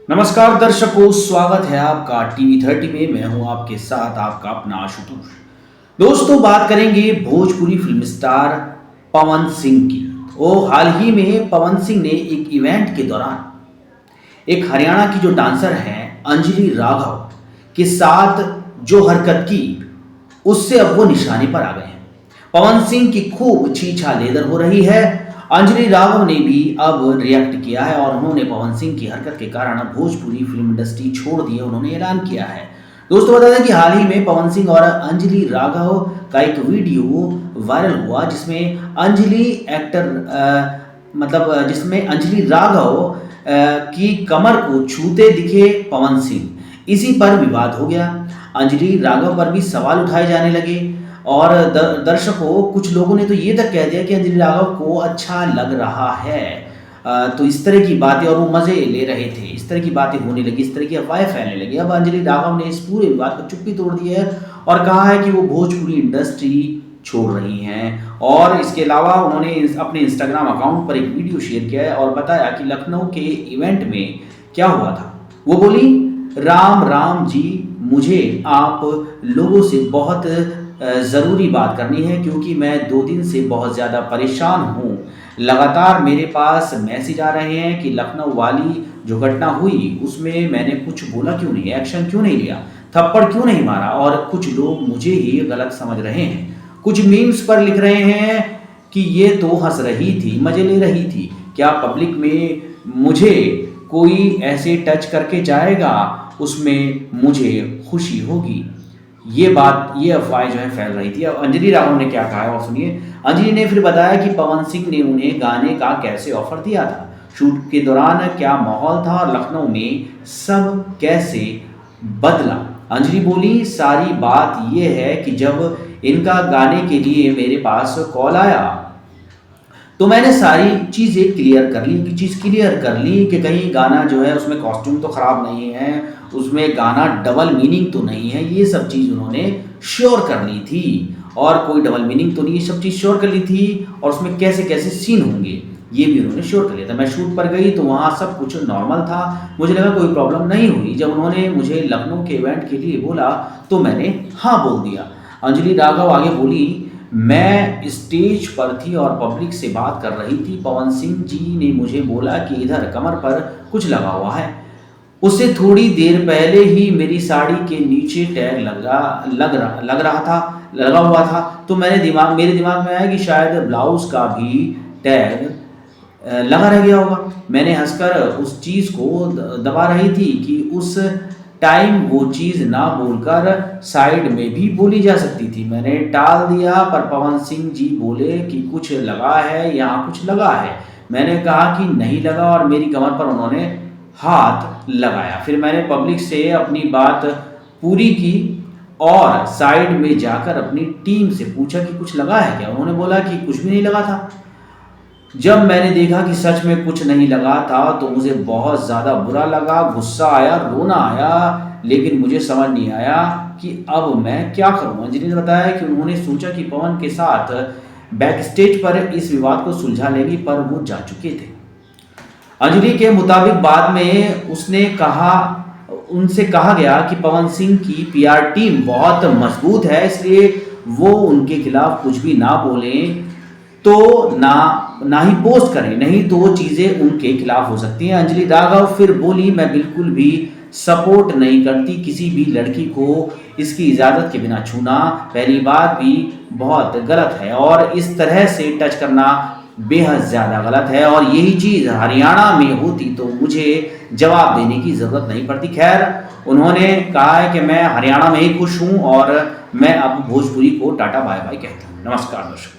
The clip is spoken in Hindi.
नमस्कार दर्शकों, स्वागत है आपका टीवी 30 में। मैं हूं आपके साथ आपका अपना आशुतोष। दोस्तों, बात करेंगे भोजपुरी फिल्म स्टार पवन सिंह की। हाल ही में पवन सिंह ने एक इवेंट के दौरान एक हरियाणा की जो डांसर हैं अंजलि राघव के साथ जो हरकत की, उससे अब वो निशाने पर आ गए हैं। पवन सिंह की खूब छीछा लेदर हो रही है। अंजलि राघव ने भी अब रिएक्ट किया है और उन्होंने पवन सिंह की हरकत के कारण भोजपुरी फिल्म इंडस्ट्री छोड़ दी है। उन्होंने ऐलान किया है। दोस्तों, बता दें कि हाल ही में पवन सिंह और अंजलि राघव का एक वीडियो वायरल हुआ जिसमें जिसमें अंजलि राघव की कमर को छूते दिखे पवन सिंह। इसी पर विवाद हो गया। अंजलि राघव पर भी सवाल उठाए जाने लगे और दर्शकों, कुछ लोगों ने तो ये तक कह दिया कि अंजलि राघव को अच्छा लग रहा है। तो इस तरह की बातें, और वो मज़े ले रहे थे, इस तरह की बातें होने लगी, इस तरह की अफवाहें फैलने लगी। अब अंजलि राघव ने इस पूरे विवाद पर चुप्पी तोड़ दी है और कहा है कि वो भोजपुरी इंडस्ट्री छोड़ रही हैं। और इसके अलावा उन्होंने अपने इंस्टाग्राम अकाउंट पर एक वीडियो शेयर किया है और बताया कि लखनऊ के इवेंट में क्या हुआ था। वो बोली, राम राम जी, मुझे आप लोगों से बहुत ज़रूरी बात करनी है क्योंकि मैं 2 दिन से बहुत ज़्यादा परेशान हूँ। लगातार मेरे पास मैसेज आ रहे हैं कि लखनऊ वाली जो घटना हुई उसमें मैंने कुछ बोला क्यों नहीं, एक्शन क्यों नहीं लिया, थप्पड़ क्यों नहीं मारा, और कुछ लोग मुझे ही गलत समझ रहे हैं। कुछ मीम्स पर लिख रहे हैं कि ये तो हंस रही थी, मज़े ले रही थी। क्या पब्लिक में मुझे कोई ऐसे टच करके जाएगा, उसमें मुझे खुशी होगी। ये अफवाहें जो है फैल रही थी। अब अंजलि राघव ने क्या कहा है और सुनिए। अंजलि ने फिर बताया कि पवन सिंह ने उन्हें गाने का कैसे ऑफर दिया था, शूट के दौरान क्या माहौल था और लखनऊ में सब कैसे बदला। अंजलि बोली, सारी बात ये है कि जब इनका गाने के लिए मेरे पास कॉल आया तो मैंने सारी चीज़ें क्लियर कर ली कि कहीं गाना जो है उसमें कॉस्ट्यूम तो ख़राब नहीं है, उसमें गाना डबल मीनिंग तो नहीं है। ये सब चीज़ उन्होंने श्योर कर ली थी और कोई डबल मीनिंग तो नहीं, ये सब चीज़ श्योर कर ली थी। और उसमें कैसे कैसे सीन होंगे ये भी उन्होंने श्योर कर लिया था। मैं शूट पर गई तो वहाँ सब कुछ नॉर्मल था, मुझे लगा कोई प्रॉब्लम नहीं हुई। जब उन्होंने मुझे लखनऊ के इवेंट के लिए बोला तो मैंने हाँ बोल दिया। अंजलि राघव आगे बोली, मैं स्टेज पर थी और पब्लिक से बात कर रही थी। पवन सिंह जी ने मुझे बोला कि इधर कमर पर कुछ लगा हुआ है। उससे थोड़ी देर पहले ही मेरी साड़ी के नीचे टैग लगा हुआ था। तो मेरे दिमाग में आया कि शायद ब्लाउज का भी टैग लगा रह गया होगा। मैंने हंसकर उस चीज़ को दबा रही थी कि उस टाइम वो चीज़ ना बोलकर साइड में भी बोली जा सकती थी। मैंने टाल दिया पर पवन सिंह जी बोले कि कुछ लगा है, यहाँ कुछ लगा है। मैंने कहा कि नहीं लगा और मेरी कमर पर उन्होंने हाथ लगाया। फिर मैंने पब्लिक से अपनी बात पूरी की और साइड में जाकर अपनी टीम से पूछा कि कुछ लगा है क्या। उन्होंने बोला कि कुछ भी नहीं लगा था। जब मैंने देखा कि सच में कुछ नहीं लगा था तो मुझे बहुत ज़्यादा बुरा लगा, गुस्सा आया, रोना आया, लेकिन मुझे समझ नहीं आया कि अब मैं क्या करूं। अंजलि ने बताया कि उन्होंने सोचा कि पवन के साथ बैक स्टेज पर इस विवाद को सुलझा लेंगी, पर वो जा चुके थे। अंजलि के मुताबिक बाद में उनसे कहा गया कि पवन सिंह की पीआर टीम बहुत मजबूत है, इसलिए वो उनके खिलाफ कुछ भी ना बोलें तो ना ही पोस्ट करें, नहीं तो वो चीज़ें उनके खिलाफ हो सकती हैं। अंजलि राघव फिर बोली, मैं बिल्कुल भी सपोर्ट नहीं करती किसी भी लड़की को इसकी इजाज़त के बिना छूना। पहली बात भी बहुत गलत है और इस तरह से टच करना बेहद ज़्यादा गलत है, और यही चीज़ हरियाणा में होती तो मुझे जवाब देने की ज़रूरत नहीं पड़ती। खैर, उन्होंने कहा है कि मैं हरियाणा में ही खुश हूँ और मैं अब भोजपुरी को टाटा बाय बाय कहता हूँ। नमस्कार दर्शकों।